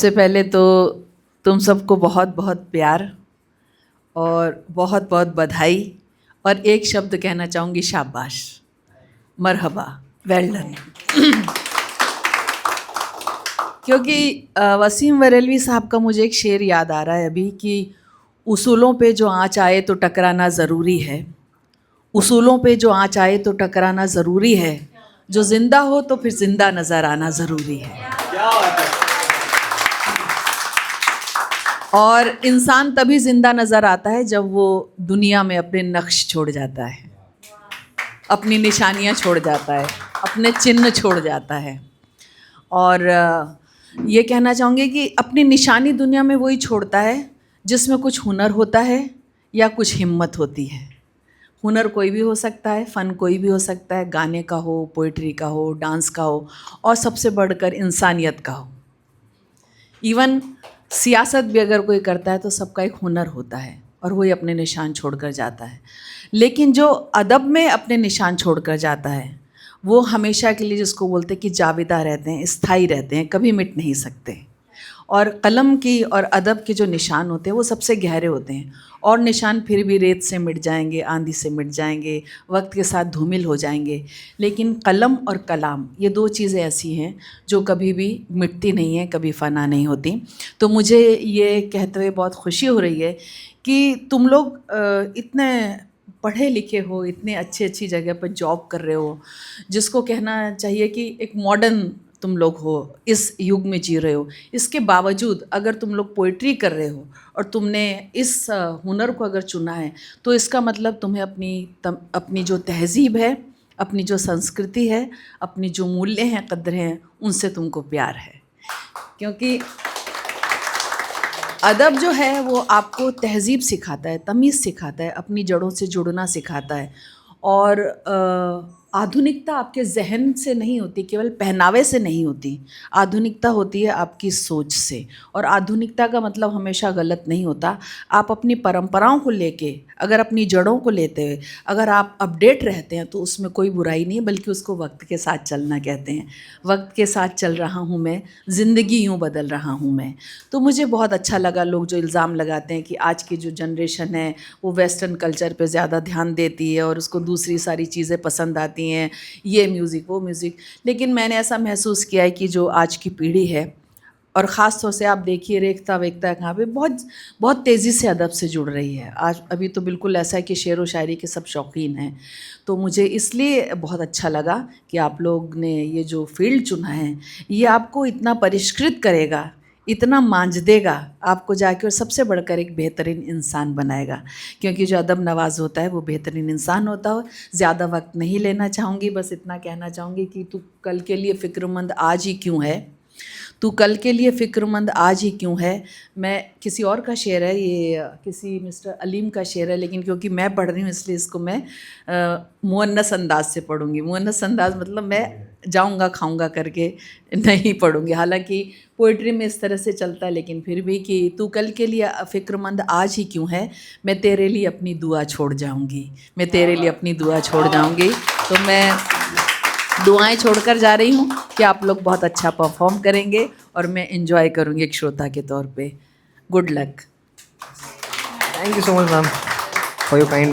सबसे पहले तो तुम सबको बहुत बहुत प्यार और बहुत बहुत बधाई और एक शब्द कहना चाहूँगी, शाबाश, मरहबा, वेल डन। क्योंकि वसीम बरेलवी साहब का मुझे एक शेर याद आ रहा है अभी कि उसूलों पे जो आँच आए तो टकराना ज़रूरी है, उसूलों पे जो आँच आए तो टकराना ज़रूरी है, जो ज़िंदा हो तो फिर ज़िंदा नज़र आना ज़रूरी है। और इंसान तभी ज़िंदा नज़र आता है जब वो दुनिया में अपने नक्श छोड़ जाता है, अपनी निशानियाँ छोड़ जाता है, अपने चिन्ह छोड़ जाता है। और ये कहना चाहूँगी कि अपनी निशानी दुनिया में वही छोड़ता है जिसमें कुछ हुनर होता है या कुछ हिम्मत होती है। हुनर कोई भी हो सकता है, फ़न कोई भी हो सकता है, गाने का हो, पोइट्री का हो, डांस का हो, और सबसे बढ़कर इंसानियत का हो। इवन सियासत भी अगर कोई करता है तो सबका एक हुनर होता है और वही अपने निशान छोड़कर जाता है। लेकिन जो अदब में अपने निशान छोड़कर जाता है वो हमेशा के लिए, जिसको बोलते हैं कि जाविदा रहते हैं, स्थायी रहते हैं, कभी मिट नहीं सकते। और कलम की और अदब के जो निशान होते हैं वो सबसे गहरे होते हैं, और निशान फिर भी रेत से मिट जाएंगे, आंधी से मिट जाएंगे, वक्त के साथ धूमिल हो जाएंगे, लेकिन कलम और कलाम ये दो चीज़ें ऐसी हैं जो कभी भी मिटती नहीं हैं, कभी फ़ना नहीं होती। तो मुझे ये कहते हुए बहुत खुशी हो रही है कि तुम लोग इतने पढ़े लिखे हो, इतने अच्छी जगह पर जॉब कर रहे हो, जिसको कहना चाहिए कि एक मॉडर्न तुम लोग हो, इस युग में जी रहे हो। इसके बावजूद अगर तुम लोग पोइट्री कर रहे हो और तुमने इस हुनर को अगर चुना है तो इसका मतलब तुम्हें अपनी जो तहज़ीब है, अपनी जो संस्कृति है, अपनी जो मूल्य हैं, कद्र हैं, उनसे तुमको प्यार है। क्योंकि अदब जो है वो आपको तहज़ीब सिखाता है, तमीज़ सिखाता है, अपनी जड़ों से जुड़ना सिखाता है। और आधुनिकता आपके ज़हन से नहीं होती, केवल पहनावे से नहीं होती। आधुनिकता होती है आपकी सोच से, और आधुनिकता का मतलब हमेशा गलत नहीं होता। आप अपनी परंपराओं को लेके, अगर अपनी जड़ों को लेते हुए अगर आप अपडेट रहते हैं तो उसमें कोई बुराई नहीं, बल्कि उसको वक्त के साथ चलना कहते हैं। वक्त के साथ चल रहा हूँ मैं, ज़िंदगी यूँ बदल रहा हूँ मैं। तो मुझे बहुत अच्छा लगा लोग जो इल्ज़ाम लगाते हैं कि आज की जो जनरेशन है वो वेस्टर्न कल्चर पे ज़्यादा ध्यान देती है और उसको दूसरी सारी चीज़ें पसंद आती हैं, ये म्यूज़िक वो म्यूज़िक। लेकिन मैंने ऐसा महसूस किया है कि जो आज की पीढ़ी है, और ख़ास तौर से आप देखिए रेखता वेखता कहाँ पे बहुत तेज़ी से अदब से जुड़ रही है। आज अभी तो बिल्कुल ऐसा है कि शेर व शायरी के सब शौकीन हैं। तो मुझे इसलिए बहुत अच्छा लगा कि आप लोग ने ये जो फील्ड चुना है ये आपको इतना परिष्कृत करेगा, इतना मांझ देगा आपको जाके, और सबसे बढ़कर एक बेहतरीन इंसान बनाएगा। क्योंकि जो अदब नवाज होता है वो बेहतरीन इंसान होता है। ज़्यादा वक्त नहीं लेना चाहूँगी, बस इतना कहना चाहूँगी कि तू कल के लिए फ़िक्रमंद आज ही क्यों है, तू कल के लिए फ़िक्रमंद आज ही क्यों है। मैं किसी और का शेर है, ये किसी मिस्टर अलीम का शेर है, लेकिन क्योंकि मैं पढ़ रही हूँ इसलिए इसको मैं मुअन्नस अंदाज से पढ़ूँगी। मुअन्नस अंदाज मतलब मैं जाऊँगा खाऊँगा करके नहीं पढ़ूँगी। हालांकि पोइट्री में इस तरह से चलता है, लेकिन फिर भी कि तू कल के लिए फ़िक्रमंद आज ही क्यों है, मैं तेरे लिए अपनी दुआ छोड़ जाऊँगी, मैं तेरे लिए अपनी दुआ छोड़ जाऊँगी। तो मैं दुआएं छोड़कर जा रही हूँ कि आप लोग बहुत अच्छा परफॉर्म करेंगे और मैं एंजॉय करूँगी एक श्रोता के तौर पे। Good luck. Thank you so much, ma'am, for your kind